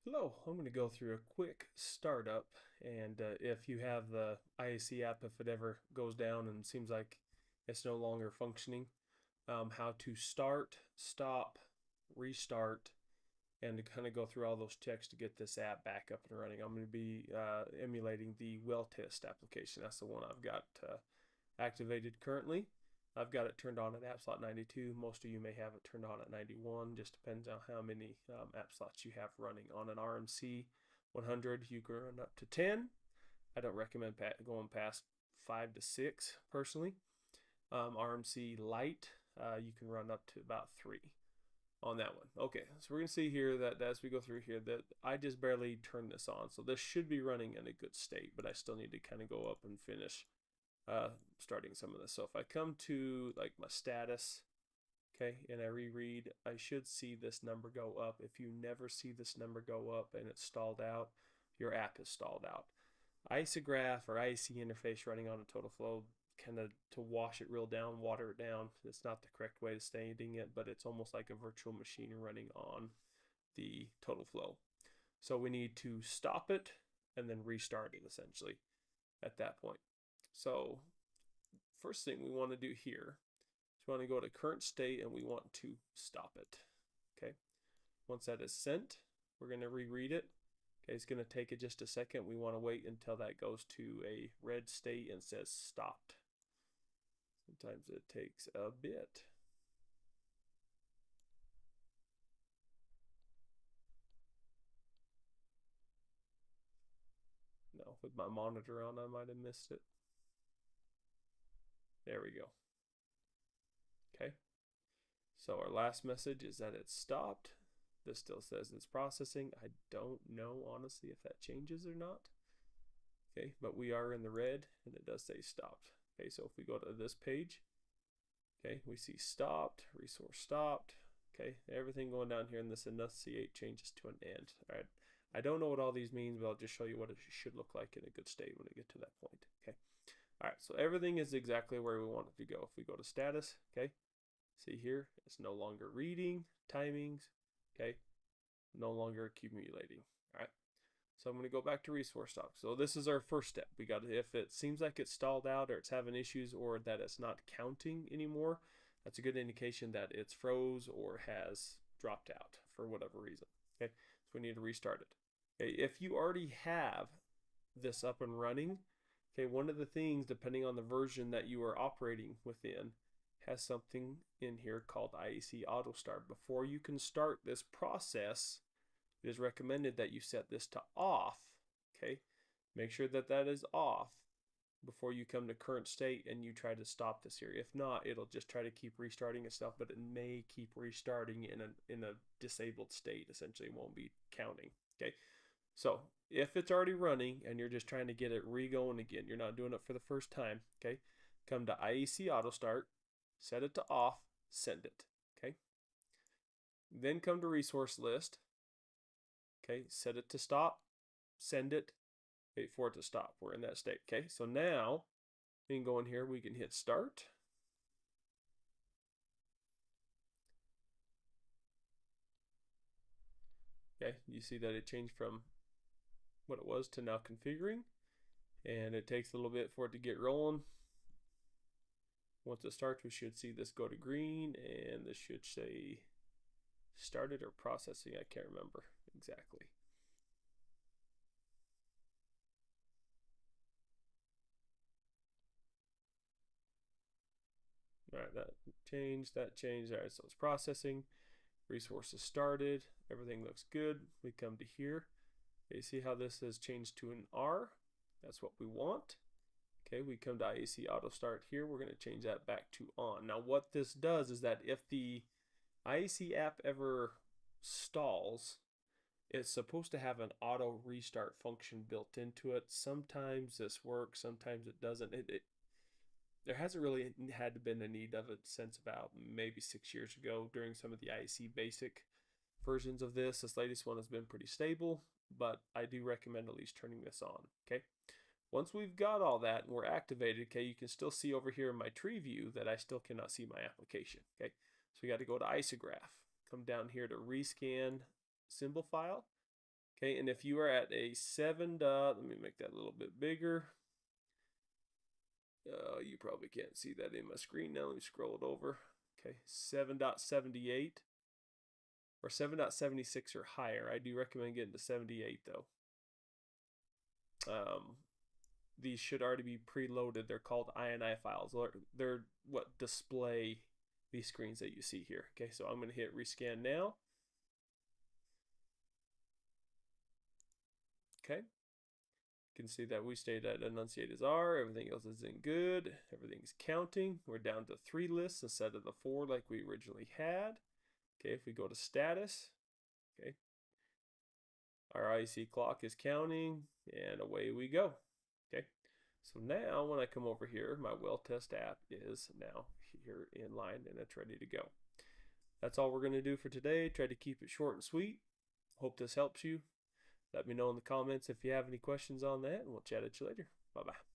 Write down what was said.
Hello, I'm going to go through a quick startup, and if you have the IEC app, if it ever goes down and seems like it's no longer functioning, how to start, stop, restart, and to kind of go through all those checks to get this app back up and running. I'm going to be emulating the well test application. That's the one I've got activated currently. I've got it turned on at app slot 92. Most of you may have it turned on at 91. Just depends on how many app slots you have running. On an RMC 100, you can run up to 10. I don't recommend going past 5 to 6 personally. RMC Lite, you can run up to about 3 on that one. Okay, so we're going to see here that as we go through here that I just barely turned this on. So this should be running in a good state, but I still need to kind of go up and finish starting some of this. So if I come to like my status, okay, and I reread, I should see this number go up. If you never see this number go up and it's stalled out, your app is stalled out. Isograph or IEC interface running on a Totalflow, kind of to wash it real down, water it down. It's not the correct way of stating it, but it's almost like a virtual machine running on the Totalflow. So we need to stop it and then restart it essentially at that point. So first thing we want to do here is we want to go to current state and we want to stop it. Okay. Once that is sent, we're going to reread it. Okay, it's going to take it just a second. We want to wait until that goes to a red state and says stopped. Sometimes it takes a bit. No, with my monitor on, I might have missed it. There we go. Okay. So our last message is that it's stopped. This still says it's processing. I don't know, honestly, if that changes or not. Okay, but we are in the red and it does say stopped. Okay, so if we go to this page, okay, we see stopped, resource stopped. Okay, everything going down here in this enunciate changes to an end. All right, I don't know what all these means, but I'll just show you what it should look like in a good state when we get to that point. Okay, all right, so everything is exactly where we want it to go. If we go to status, okay, see here, it's no longer reading, timings, okay, no longer accumulating. All right, so I'm going to go back to resource stop. So this is our first step. We got to, if it seems like it's stalled out or it's having issues or that it's not counting anymore, that's a good indication that it's froze or has dropped out for whatever reason. Okay, so we need to restart it. Okay, if you already have this up and running, okay, one of the things, depending on the version that you are operating within, has something in here called IEC Auto Start. Before you can start this process, it is recommended that you set this to off. Okay, make sure that that is off before you come to current state and you try to stop this here. If not, it'll just try to keep restarting itself, but it may keep restarting in a disabled state. Essentially, it won't be counting. Okay, so if it's already running and you're just trying to get it re-going again, you're not doing it for the first time. Okay, come to IEC Auto Start, set it to off, send it. Okay, then come to resource list. Okay, set it to stop, send it, wait for it to stop. We're in that state. Okay, so now we can go in here, we can hit start. Okay, you see that it changed from what it was to now configuring, and it takes a little bit for it to get rolling. Once it starts, we should see this go to green, and this should say started or processing. I can't remember exactly. All right, that changed. All right, so it's processing. Resources started. Everything looks good. We come to here. Okay, see how this has changed to an R? That's what we want. Okay, we come to IEC Auto Start here. We're going to change that back to on. Now, what this does is that if the IEC app ever stalls, it's supposed to have an auto restart function built into it. Sometimes this works, sometimes it doesn't. There hasn't really had been a need of it since about maybe 6 years ago during some of the IEC basic versions of this. This latest one has been pretty stable, but I do recommend at least turning this on. Okay, once we've got all that and we're activated, okay, you can still see over here in my tree view that I still cannot see my application. Okay, so we got to go to isograph, come down here to rescan symbol file. Okay, and if you are at a 7 dot, let me make that a little bit bigger. You probably can't see that in my screen now. Let me scroll it over. Okay, 7.78 or 7.76 or higher. I do recommend getting to 78 though. These should already be preloaded. They're called INI files. They're what display these screens that you see here. Okay, so I'm going to hit rescan now. Okay, you can see that we stayed at enunciate as R. Everything else is in good. Everything's counting. We're down to 3 lists instead of the 4 like we originally had. Okay, if we go to status, okay, our IEC clock is counting, and away we go. Okay, so now when I come over here, my well test app is now here in line and it's ready to go. That's all we're going to do for today. Try to keep it short and sweet. Hope this helps you. Let me know in the comments if you have any questions on that, and we'll chat at you later. Bye-bye.